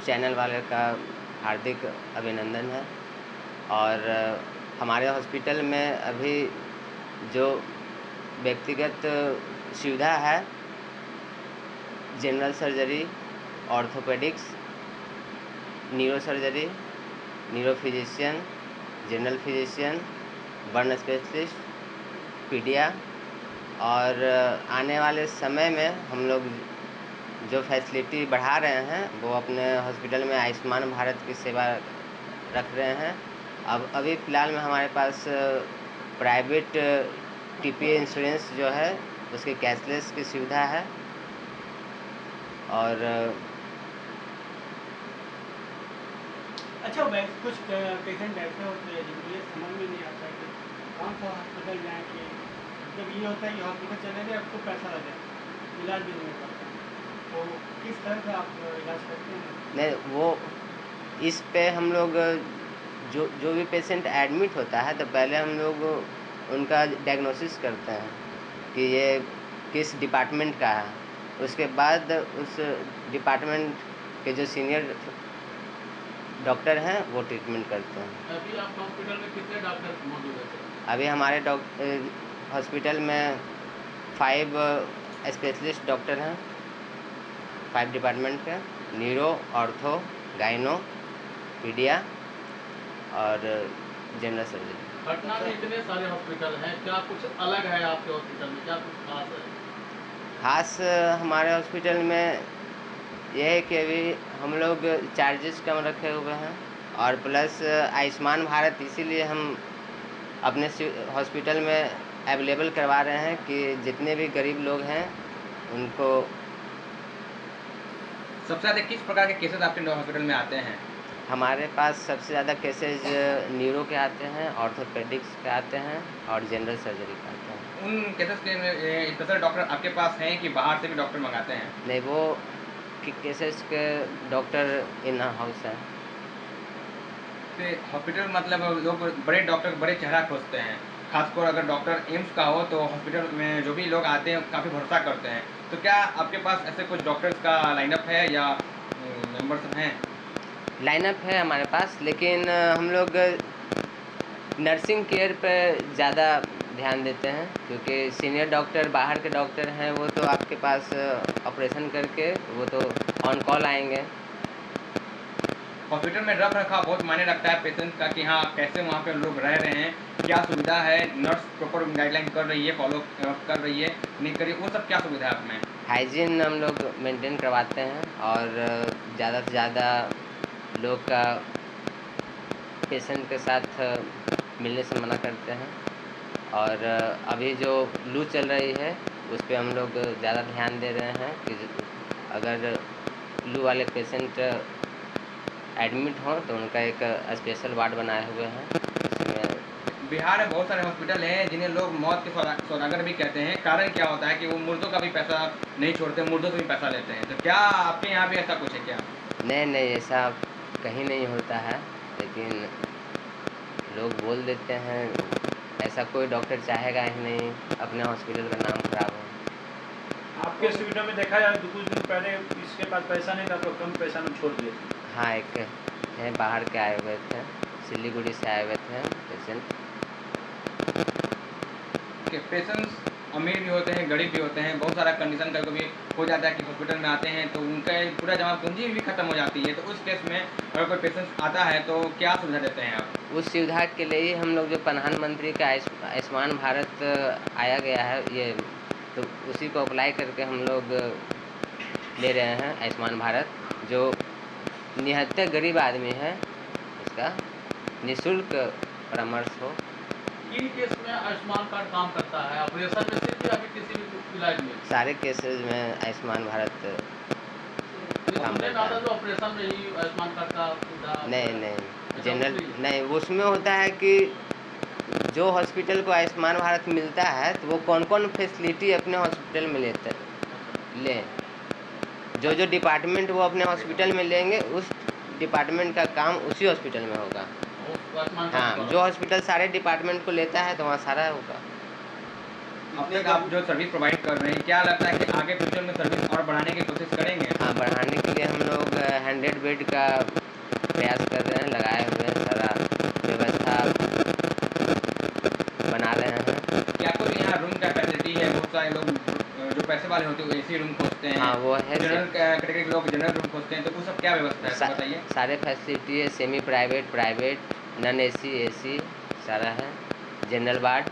Channel वाले का हार्दिक अभिनंदन है। और हमारे हॉस्पिटल में अभी जो व्यक्तिगत सुविधा है, general surgery, orthopaedics, neuro surgery, neuro physician, general physician, burn specialist, paedia, और आने वाले समय में हम लोग जो फैसिलिटी बढ़ा रहे हैं वो अपने हॉस्पिटल में आयुष्मान भारत की सेवा रख रहे हैं। अब अभी फ़िलहाल में हमारे पास प्राइवेट टीपीए इंश्योरेंस जो है उसके कैशलेस की सुविधा है। और अच्छा, वैसे कुछ पेशेंट ऐसे होते हैं जिनको ये समझ में नहीं आता है कि कौन सा हॉस्पिटल जाएँ, कि मतलब ये होता है कि हॉस्पिटल चले गए, आपको पैसा लगे, इलाज भी नहीं हो पाता, तो किस तरह से आप इलाज करते हैं? नहीं, वो इस पे हम लोग जो भी पेशेंट एडमिट होता है तो पहले हम लोग उनका डायग्नोसिस करते हैं कि ये किस डिपार्टमेंट का है। उसके बाद उस डिपार्टमेंट के जो सीनियर डॉक्टर हैं वो ट्रीटमेंट करते हैं। अभी आपके हॉस्पिटल में कितने डॉक्टर मौजूद हैं? अभी हमारे हॉस्पिटल में 5 स्पेशलिस्ट डॉक्टर हैं, 5 डिपार्टमेंट के, न्यूरो, ऑर्थो, गाइनो, पीडिया और जनरल सर्जरी। पटना में इतने सारे हॉस्पिटल हैं, क्या कुछ अलग है आपके हॉस्पिटल में, क्या कुछ खास है? खास हमारे हॉस्पिटल में यह है कि अभी हम लोग चार्जेस कम रखे हुए हैं, और प्लस आयुष्मान भारत इसीलिए हम अपने हॉस्पिटल में अवेलेबल करवा रहे हैं कि जितने भी गरीब लोग हैं उनको। सबसे ज़्यादा किस प्रकार के केसेस आपके हॉस्पिटल में आते हैं? हमारे पास सबसे ज़्यादा केसेज न्यूरो के आते हैं, ऑर्थोपेडिक्स के आते हैं और जनरल सर्जरी के आते हैं। उन केसेस के स्पेशल डॉक्टर आपके पास हैं कि बाहर से भी डॉक्टर मंगाते हैं? नहीं, वो केसेस के डॉक्टर इन हाउस हैं। तो हॉस्पिटल मतलब लोग बड़े डॉक्टर बड़े चेहरा खोजते हैं, खासकर अगर डॉक्टर एम्स का हो तो हॉस्पिटल में जो भी लोग आते हैं काफ़ी भरोसा करते हैं। तो क्या आपके पास ऐसे कुछ डॉक्टर्स का लाइनअप है या मेंबर्स हैं? लाइनअप है हमारे पास, लेकिन हम लोग नर्सिंग केयर पे ज़्यादा ध्यान देते हैं, क्योंकि सीनियर डॉक्टर बाहर के डॉक्टर हैं वो तो आपके पास ऑपरेशन करके वो तो ऑन कॉल आएंगे। हॉस्पिटल में रख रखाव बहुत मायने रखता है पेशेंट का, कि हाँ कैसे वहाँ पे लोग रह रहे हैं, क्या सुविधा है, नर्स प्रॉपर गाइडलाइन कर रही है, फॉलो कर रही है, नहीं कर रही है, वो सब क्या सुविधा है आपमें? हाइजीन हम लोग मेंटेन करवाते हैं, और ज़्यादा से ज़्यादा लोग का पेशेंट के साथ मिलने से मना करते हैं। और अभी जो लू चल रही है उस पे हम लोग ज़्यादा ध्यान दे रहे हैं कि अगर लू वाले पेशेंट एडमिट हों तो उनका एक स्पेशल वार्ड बनाए हुए हैं, उसमें। बिहार में बहुत सारे हॉस्पिटल हैं जिन्हें लोग मौत के सौदागर भी कहते हैं। कारण क्या होता है कि वो मुर्दों का भी पैसा नहीं छोड़ते, मुर्दों से भी पैसा लेते हैं। तो क्या आपके यहाँ भी ऐसा कुछ है क्या? नहीं, ऐसा कहीं नहीं होता है, लेकिन लोग बोल देते हैं। ऐसा कोई डॉक्टर चाहेगा ही नहीं अपने हॉस्पिटल का नाम खराब हो। आपके सुविधा में देखा जाए तो कुछ दिन पहले इसके पास पैसा नहीं था तो कम पैसा में छोड़ दिए। हाँ, एक है बाहर के आए हुए थे, सिलीगुड़ी से आए हुए थे पेशेंट। पेशेंट्स अमीर भी होते हैं, गरीब भी होते हैं, बहुत सारा कंडीशन का कभी हो जाता है कि हॉस्पिटल में आते हैं तो उनका पूरा जमा पूंजी भी खत्म हो जाती है। तो उस केस में अगर कोई पेशेंट आता है तो क्या सुविधा देते हैं आप? उस सुविधा के लिए ही हम लोग जो प्रधानमंत्री का आयुष्मान भारत आया गया है, ये तो उसी को अप्लाई करके हम लोग ले रहे हैं आयुष्मान भारत। जो निहत्तर गरीब आदमी है उसका निःशुल्क परामर्श हो। किन केस में आयुष्मान कार्ड काम करता है? ऑपरेशन में सिर्फ या फिर किसी भी इलाज में? सारे केसेज में आयुष्मान भारत काम सुनने में करता आता है। है जो ऑपरेशन में ही आयुष्मान कार्ड का सुविधा। नहीं, जनरल फ्री? नहीं, उसमें होता है कि जो हॉस्पिटल को आयुष्मान भारत मिलता है तो वो कौन कौन फैसिलिटी अपने हॉस्पिटल में लें। जो डिपार्टमेंट वो अपने हॉस्पिटल में लेंगे उस डिपार्टमेंट का काम उसी हॉस्पिटल में होगा। आयुष्मान कार्ड हाँ, जो हॉस्पिटल सारे डिपार्टमेंट को लेता है तो वहाँ सारा होगा। अब तक आप जो सर्विस प्रोवाइड कर रहे हैं, क्या लगता है कि आगे फ्यूचर में सर्विस और बढ़ाने की कोशिश करेंगे? हाँ, बढ़ाने के लिए हम लोग 100 बेड का प्रयास कर रहे हैं, लगाए हुए हैं, सारा व्यवस्था बना रहे हैं। क्या आपको यहाँ रूम का फैसिलिटी है? बहुत सारे लोग जो पैसे वाले होते हैं वो एसी रूम खोजते हैं, हाँ वो है। जनरल कैटेगरी के लोग जनरल रूम खोजते हैं, तो वो सब क्या व्यवस्था है तो बताइए। सारे फैसिलिटी है, semi private, private, non AC, AC सारा है, जनरल वार्ड